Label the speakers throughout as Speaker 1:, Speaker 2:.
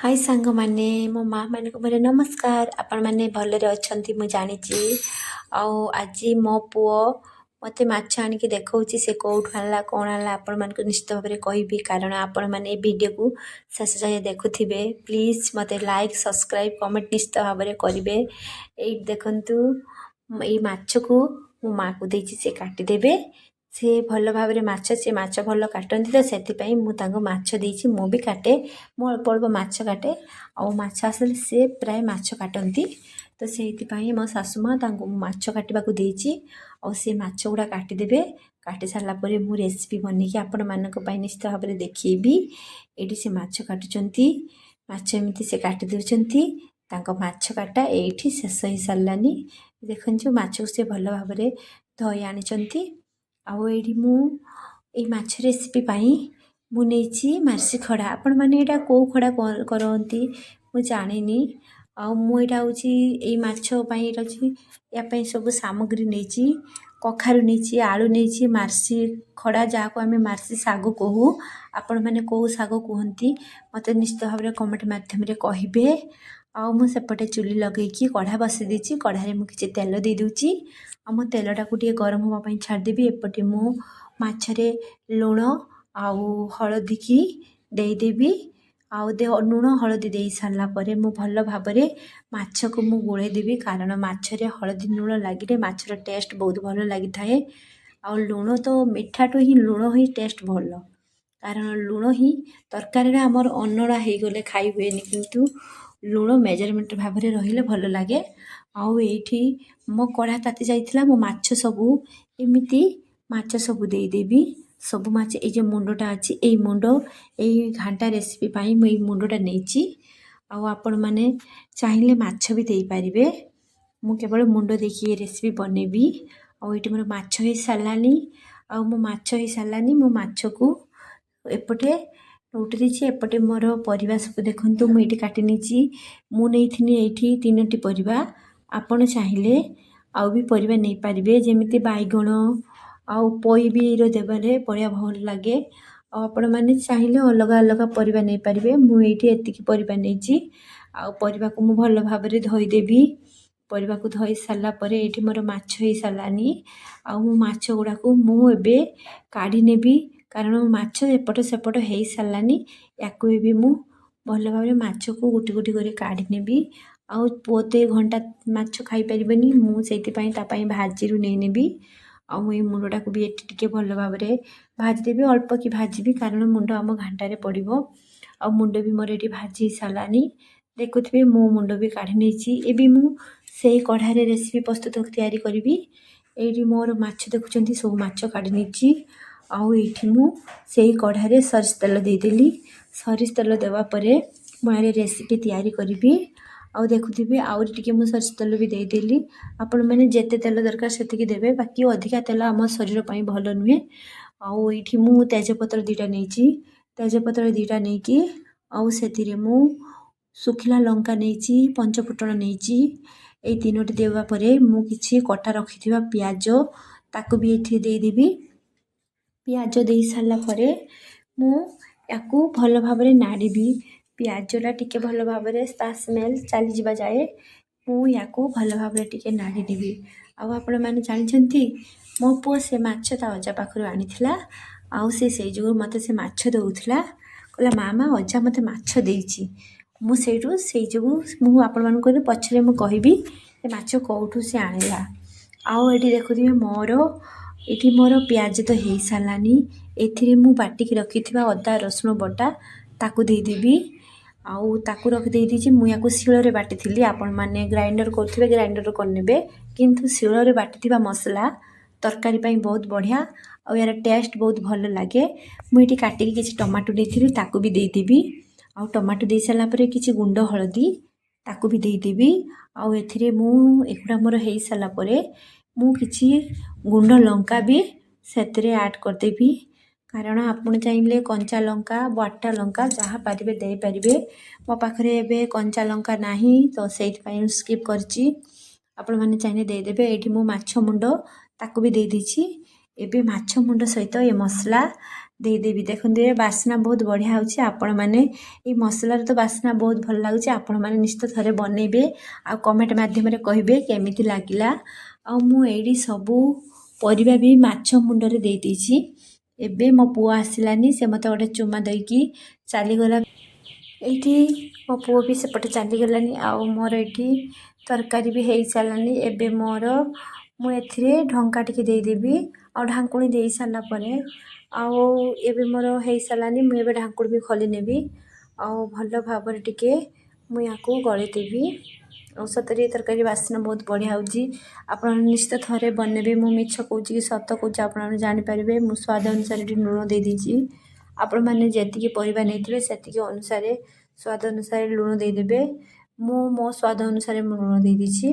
Speaker 1: हाय सांग माने मो माँ मान को मेरे नमस्कार आपण मैंने भलरे अच्छी मुझे जानी आज मो पुओ मत माछ आणिक देखा से कौटू आना कौन आना आपण मान निश्चित भाव में कहबी कारण आपण मैंने वीडियो को शेष जाए देखुवे प्लीज मत लाइक सब्सक्राइब कमेंट निश्चित भाव में करेंगे ये देखु ये माछ को मो माँ को देती से काटिदेवे से भल भाव में से माछ भल काटती तो से माछ देती मु भी काटे मु अल्प अल्प माछ काटे आउ माछ आसले सी प्राय माछ काटती तो से मो सासु माँ माछ काटा देती और सी माछ गुड़ा काटिदेवे काटी सारापर मु रेसिपी बनईकि आपण मानक निश्चित भाव में देखी ये से माछ काटुंट माछ एमती से काटी देउछंती माछ काटा ये शेष हो सारानी देखु माछ को सी भल भाव में धोई आनी आउ ये मुझे माछ रेसिपी मु नहीं मार्सी खड़ा आपण मैंने यहाँ कौ खड़ा करती मु जानी मुझा हूँ ये माछपाई या सब सामग्री नहीं कखारु नहीं आलू नहीं मार्सी खड़ा जहाँ को आम मार्सी साग कहू आपण मैंने कौ साग कहती मत निश्चित भाव में कमेंट मध्यम कहे आउ मुझे चुली लगे कढ़ा बसई देती कढ़ाई मुझे किसी तेल दे दूची मो तेलटा को गरम होगापी छाड़देवी एपटे मु माछरे लुण आउ हलदी की देदेवी आउ लुण हलदी दे सारापर मु भल भाव में माछ को मु गोलेदेवी कारण माछरे हलदी लुण लगे माछर टेस्ट बहुत भल लगी थाए आउ लुण तो मिठाटू ही लुण ही टेस्ट भल कारण लुण ही तरकारी आमर अनड़ा हो गले खाई हुए किंतु लुण मेजरमेंट भाव में रहिले भल लगे आउ ये मो कड़ा ताती जाइथिला मो माछ सबू एमिति माछ सबू देदेवी सब माछ ये जो मुंडटा अच्छी ये मुंड ये घाटा रेसिपी पाई मुझे मुंडटा नहीं आपण मैंने चाहिए माछ भी दे पारे मु केवल मुंड देखिए रेसिपी बनैबी आउ ये मोर माछ हो सारानी आउ मो माछ हो सारानी मो माछ को एपटे उठी देती एपटे मोर परिवा सब देखु मुझे काटी नहीं मुझे ये 3टी परिवा आपण चाहिए आउ भी परिवा नहीं पारे जमी बैगण आउ पोई भी देवे बढ़िया भल लगे आपण मैंने चाहिए अलग अलग परिवा नहीं पारे मुझे एतिकी परिवा नहीं आउ को मु भल भाव में धोईदेवी परिवा को धोई सारापर ये मोर माछ हो सारानी आउ माछ गुड़ा को मुझे काढ़ी नेबी कारण माछ एपट सेपट हो सारानी या भी मु भल भाव में माछ को गोटी गोटी कर काढ़ी नेबी आउ पुओ तो घंटा माछ खाई पारे मुझे भाजी नहीं नेबी आउ ये मुंडटा को भी ये भल भाव में भाजीदेवी अल्प कि भाजी कारण मुंड आम घाटार पड़ो आ मुंड भी मोर ये भाजी सारानी देखुए मो मुंड भी काढ़ी नहीं मुझे कढ़ाई रेसिपी प्रस्तुत तैयारी करी ये मोर माछ देखुं सब माछ काढ़ी नहीं आउ ये मुझे कढ़ाई सरिष तेल देदेली सरिष तेल देवापर मुझे रेसिपी तैयारी करी आउ देखुवे आउरी टिके मु सरिष तेल भी देदेली आपण मैंने जेते तेल दरकार से देवे बाकी अधिका तेल आम शरीर पर भल नुहे आउ ये मु तेजपत्र 2टा नहीं तेजपत्र 2टा नहीं आउ से मु सुखिला लंका नहीं पंचफुटण नहीं ये 3टी देवापर मु किछि कटा रखि पियाज ताकू भी ये देदेवी पियाज दे सारापर मु याकू भल भाव में नाड़ी पियाजटा टिके भल भाव में स्मेल चली जा जाए मुझे भल भाव में टिके नाड़ी देवी आपण मैंने जानते मो पुओ से माछ ता अजा पाखर आनी आउ से जो मत से माछ दौला कहला मामा अजा मत माछ देती मुझे जो मुझे पछरे मु कहबी माछ कौटू से आणला आउ ये देखुए मोर ये मोर पियाज तो हो सारानी ए बाटिक रखि अदा रसुण बटा ताकू देदेवी आउ ताकू रखी देती मुझे शिଳରେ बाटी आपण मैंने ग्राइंडर करुवे ग्राइंडर करने किंतु शिଳରେ बाटी मसला तरकारी बहुत बढ़िया और यार टेस्ट बहुत भल लगे मुझे काटिकी किसी टमाटो नहीं ताकू भी देदेवी आउ टमाटो दे सारापर किसी गुंड हलदी ताकू भी देदेवी आउ एगुड़ा मोर हो सारापर मु किछि गुंड लंका भी से ऐड करदेवी कारण आपड़ चाहिए कंचा लंका बाटा लंका जहाँ पारे दे पारे मो पाखे एवं कंचा लंका ना तो से स्किप करची आपण मैंने चाहिए देदेवे ये मु माछ मुंड ताकू भी दे देछि एबे माछ मुंड सहित ये मसला ଦେଇଦେବି। ଦେଖନ୍ତୁ ଏ ବାସ୍ନା ବହୁତ ବଢ଼ିଆ ହେଉଛି। ଆପଣମାନେ ଏଇ ମସଲାର ତ ବାସ୍ନା ବହୁତ ଭଲ ଲାଗୁଛି। ଆପଣମାନେ ନିଶ୍ଚିତ ଥରେ ବନେଇବେ ଆଉ କମେଣ୍ଟ ମାଧ୍ୟମରେ କହିବେ କେମିତି ଲାଗିଲା। ଆଉ ମୁଁ ଏଇଠି ସବୁ ପରିବା ବି ମାଛ ମୁଣ୍ଡରେ ଦେଇ ଦେଇଛି। ଏବେ ମୋ ପୁଅ ଆସିଲାନି, ସେ ମୋତେ ଗୋଟେ ଚୁମା ଦେଇକି ଚାଲିଗଲା। ଏଇଠି ମୋ ପୁଅ ବି ସେପଟେ ଚାଲିଗଲାନି। ଆଉ ମୋର ଏଇଠି ତରକାରୀ ବି ହେଇସାରିଲାନି। ଏବେ ମୁଁ ଏଥିରେ ଢଙ୍କା ଟିକେ ଦେଇଦେବି। ଆଉ ଢାଙ୍କୁଣି ଦେଇ ସାରିଲା ପରେ ଆଉ ଏବେ ମୋର ହେଇସାରିଲାନି। ମୁଁ ଏବେ ଢାଙ୍କୁଣି ବି ଖୋଲି ନେବି। ଆଉ ଭଲ ଭାବରେ ଟିକେ ମୁଁ ୟାକୁ ଗଳେଇ ଦେବି। ଆଉ ସତରେ ତରକାରୀ ବାସ୍ନା ବହୁତ ବଢ଼ିଆ ହେଉଛି। ଆପଣ ନିଶ୍ଚିତ ଥରେ ବନେଇବେ। ମୁଁ ମିଛ କହୁଛି କି ସତ କହୁଛି ଆପଣମାନେ ଜାଣିପାରିବେ। ମୁଁ ସ୍ୱାଦ ଅନୁସାରେ ଟିକେ ଲୁଣ ଦେଇଦେଇଛି। ଆପଣମାନେ ଯେତିକି ପରିବା ନେଇଥିବେ ସେତିକି ଅନୁସାରେ ସ୍ୱାଦ ଅନୁସାରେ ଲୁଣ ଦେଇଦେବେ। ମୁଁ ମୋ ସ୍ୱାଦ ଅନୁସାରେ ମୁଁ ଲୁଣ ଦେଇଦେଇଛି।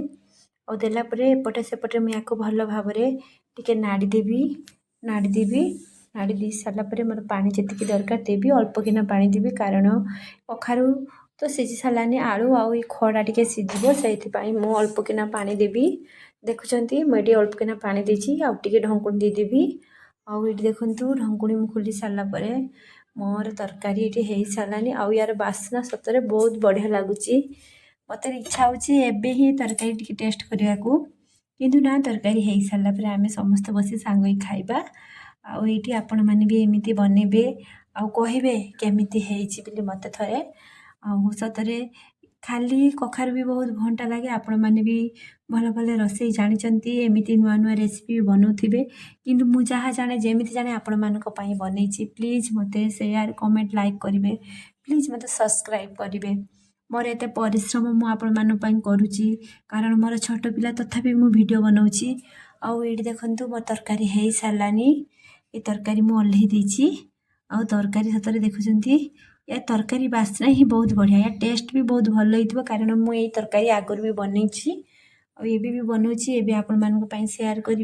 Speaker 1: ଆଉ ଦେଲା ପରେ ଏପଟେ ସେପଟେ ମୁଁ ୟାକୁ ଭଲ ଭାବରେ ଟିକେ ନାଡ଼ି ଦେଇ ସାରିଲା ପରେ ମୋର ପାଣି ଯେତିକି ଦରକାର ଦେବି। ଅଳ୍ପକିନା ପାଣି ଦେବି, କାରଣ କଖାରୁ ତ ସିଝି ସାରିଲାନି। ଆଳୁ ଆଉ ଏ ଖଡ଼ା ଟିକେ ସିଝିବ, ସେଇଥିପାଇଁ ମୁଁ ଅଳ୍ପକିନା ପାଣି ଦେବି। ଦେଖୁଛନ୍ତି ମୁଁ ଏଠି ଅଳ୍ପକିନା ପାଣି ଦେଇଛି। ଆଉ ଟିକେ ଢଙ୍କୁଣି ଦେଇଦେବି। ଆଉ ଏଠି ଦେଖନ୍ତୁ ଢଙ୍କୁଣି ମୁଁ ଖୋଲି ସାରିଲା ପରେ ମୋର ତରକାରୀ ଏଠି ହେଇସାରିଲାନି। ଆଉ ୟାର ବାସ୍ନା ସତରେ ବହୁତ ବଢ଼ିଆ ଲାଗୁଛି। ମୋତେ ଇଚ୍ଛା ହେଉଛି ଏବେ ହିଁ ତରକାରୀ ଟିକେ ଟେଷ୍ଟ କରିବାକୁ, କିନ୍ତୁ ନା, ତରକାରୀ ହେଇସାରିଲା ପରେ ଆମେ ସମସ୍ତେ ବସି ସାଙ୍ଗ ହୋଇ ଖାଇବା। ଆଉ ଏଇଠି ଆପଣମାନେ ବି ଏମିତି ବନେଇବେ ଆଉ କହିବେ କେମିତି ହେଇଛି ବୋଲି ମୋତେ ଥରେ। ଆଉ ସତରେ ଖାଲି କଖାରୁ ବି ବହୁତ ଘଣ୍ଟା ଲାଗେ। ଆପଣମାନେ ବି ଭଲ ଭଲ ରୋଷେଇ ଜାଣିଛନ୍ତି, ଏମିତି ନୂଆ ନୂଆ ରେସିପି ବନାଉଥିବେ। କିନ୍ତୁ ମୁଁ ଯାହା ଜାଣେ, ଯେମିତି ଜାଣେ ଆପଣମାନଙ୍କ ପାଇଁ ବନେଇଛି। ପ୍ଲିଜ୍ ମୋତେ ସେୟାର, କମେଣ୍ଟ, ଲାଇକ୍ କରିବେ। ପ୍ଲିଜ୍ ମୋତେ ସବସ୍କ୍ରାଇବ୍ କରିବେ। ମୋର ଏତେ ପରିଶ୍ରମ ମୁଁ ଆପଣମାନଙ୍କ ପାଇଁ କରୁଛି, କାରଣ ମୋର ଛୋଟ ପିଲା, ତଥାପି ମୁଁ ଭିଡ଼ିଓ ବନାଉଛି। ଆଉ ଏଇଠି ଦେଖନ୍ତୁ ମୋ ତରକାରୀ ହେଇସାରିଲାନି। ଏ ତରକାରୀ ମୁଁ ଓହ୍ଲେଇ ଦେଇଛି। ଆଉ ତରକାରୀ ସତରେ ଦେଖୁଛନ୍ତି, ଏ ତରକାରୀ ବାସ୍ନା ହିଁ ବହୁତ ବଢ଼ିଆ। ୟା ଟେଷ୍ଟ ବି ବହୁତ ଭଲ ହେଇଥିବ, କାରଣ ମୁଁ ଏଇ ତରକାରୀ ଆଗରୁ ବି ବନେଇଛି ଆଉ ଏବେ ବି ବନାଉଛି। ଏବେ ଆପଣମାନଙ୍କ ପାଇଁ ସେୟାର କରିବି।